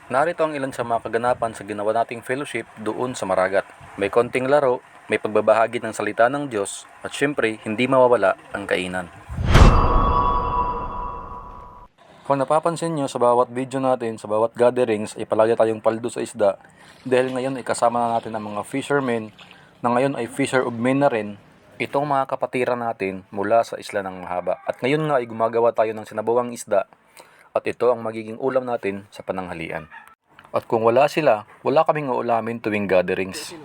Narito ang ilan sa mga kaganapan sa ginawa nating fellowship doon sa Maragat. May konting laro, may pagbabahagi ng salita ng Diyos, at syempre, hindi mawawala ang kainan. Kung napapansin nyo sa bawat video natin, sa bawat gatherings, ay palagi tayong paldo sa isda dahil ngayon ay kasama na natin ang mga fishermen na ngayon ay fisher of men na rin. Itong mga kapatiran natin mula sa isla ng Mahaba. At ngayon nga ay gumagawa tayo ng sinabawang isda at ito ang magiging ulam natin sa pananghalian. At kung wala sila, wala kaming uulamin tuwing gatherings.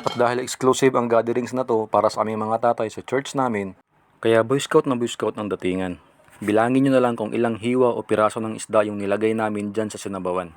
At dahil exclusive ang gatherings na to para sa aming mga tatay sa church namin, kaya Boy Scout ang datingan. Bilangin nyo na lang kung ilang hiwa o piraso ng isda yung nilagay namin dyan sa sinabawan.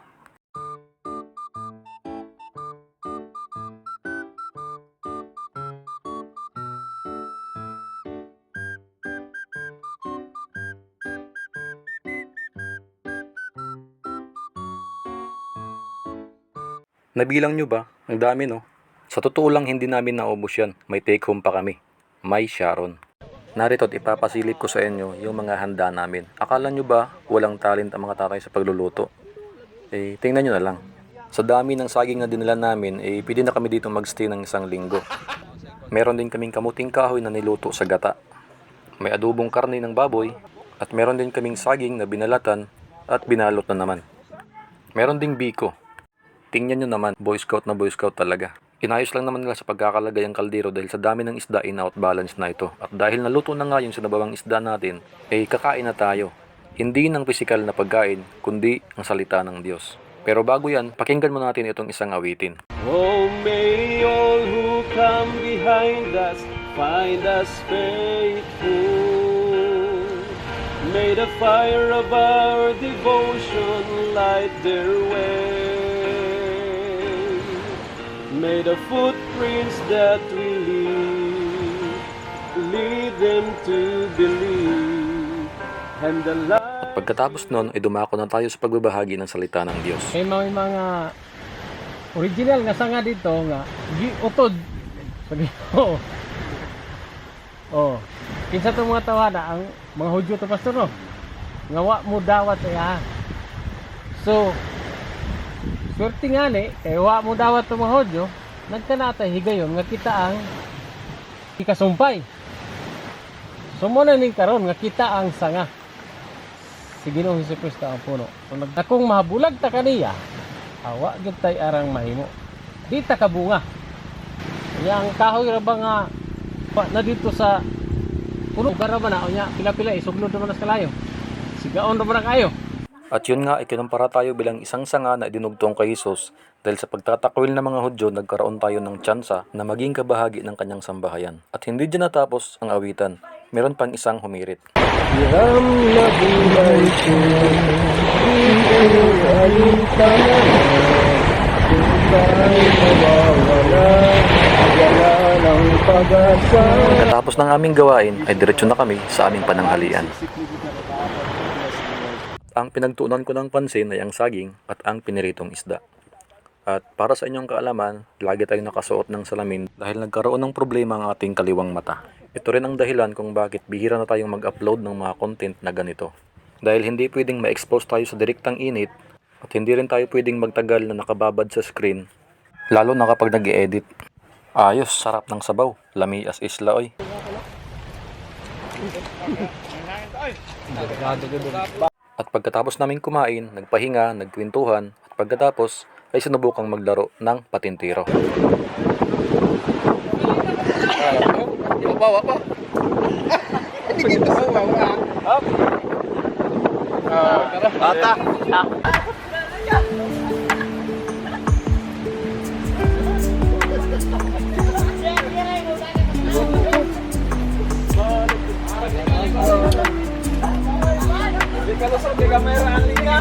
Nabilang nyo ba? Ang dami no? Sa totoo lang hindi namin naubos yan. May take home pa kami. May Sharon. Narito at ipapasilip ko sa inyo yung mga handa namin. Akala nyo ba walang talent ang mga tatay sa pagluluto? Tingnan nyo na lang. Sa dami ng saging na dinala namin, pwede na kami dito magstay ng 1 linggo. Meron din kaming kamuting kahoy na niluto sa gata. May adobong karne ng baboy. At meron din kaming saging na binalatan at binalot na naman. Meron ding biko. Tingnan nyo naman, Boy Scout talaga. Inayos lang naman nila sa pagkakalagay ang kaldero dahil sa dami ng isda in-outbalance na ito. At dahil naluto na nga yung sinabawang isda natin, kakain na tayo. Hindi ng pisikal na pagkain, kundi ang salita ng Diyos. Pero bago yan, pakinggan mo natin itong isang awitin. Oh, may all who come behind us find us faithful. May the fire of our devotion light their way. May the footprints that we lead them to believe. And the light. At pagkatapos nun, dumako na tayo sa pagbabahagi ng salita ng Diyos. May mga original nga sanga dito nga giutod. Sabi ko. Oh. Kinsa to mga tawada ang mga Hudyo to pastor no. Nga wa mo dawat ha. So swerte nga ni, kaya wa mo dawat to mga Hudyo, nagkanatay higayon nga kita ang ikasumpay. So mo na ning karon nga kita ang sanga. Si Ginoong Hesukristo ang puno. So akong mahabulag ta kaniya, awa gyud tay arang mahimo. Di ta kabunga. Yang kahoy ra ba nga na dito sa puno gara man na unya pila-pila isuglod man sa kalayo. Sigaon ra man kayo. At yun nga, ikinumpara tayo bilang isang sanga na dinugtong kay Jesus dahil sa pagtatakwil ng mga Hudyo, nagkaroon tayo ng tsansa na maging kabahagi ng kanyang sambahayan. At hindi dyan natapos ang awitan. Meron pang isang humirit. Hiram na buhay ko, alintana, kung tayo mawawala, wala ng pag-asa. Pagkatapos ng aming gawain, ay diretso na kami sa aming pananghalian. Ang pinagtuunan ko ng pansin ay ang saging at ang piniritong isda. At para sa inyong kaalaman, lagi tayong nakasuot ng salamin dahil nagkaroon ng problema ang ating kaliwang mata. Ito rin ang dahilan kung bakit bihira na tayong mag-upload ng mga content na ganito. Dahil hindi pwedeng ma-expose tayo sa direktang init at hindi rin tayo pwedeng magtagal na nakababad sa screen, lalo na kapag nag-i-edit. Ayos, sarap ng sabaw. Lami as isla oy. At pagkatapos namin kumain, nagpahinga, nagkwentuhan, at pagkatapos ay sinubukang maglaro ng patintiro. Kalusot di kamera ang linya.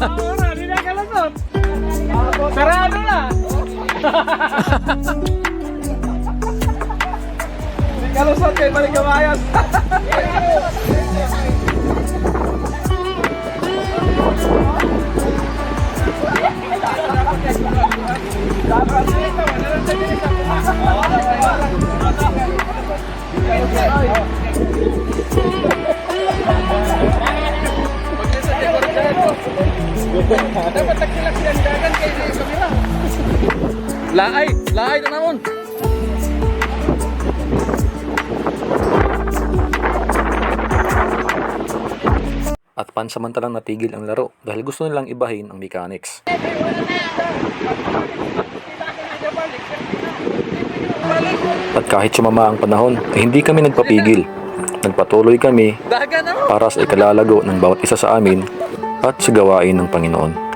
Maura, di na kalusot. Sarado na. Di kalusot kay balik kamayas. Dapat Laay na naman. At pansamantalang natigil ang laro dahil gusto nilang ibahin ang mechanics. At kahit sumama ang panahon, ay hindi kami nagpapigil. Nagpatuloy kami para sa ikalalago ng bawat isa sa amin at sa gawain ng Panginoon.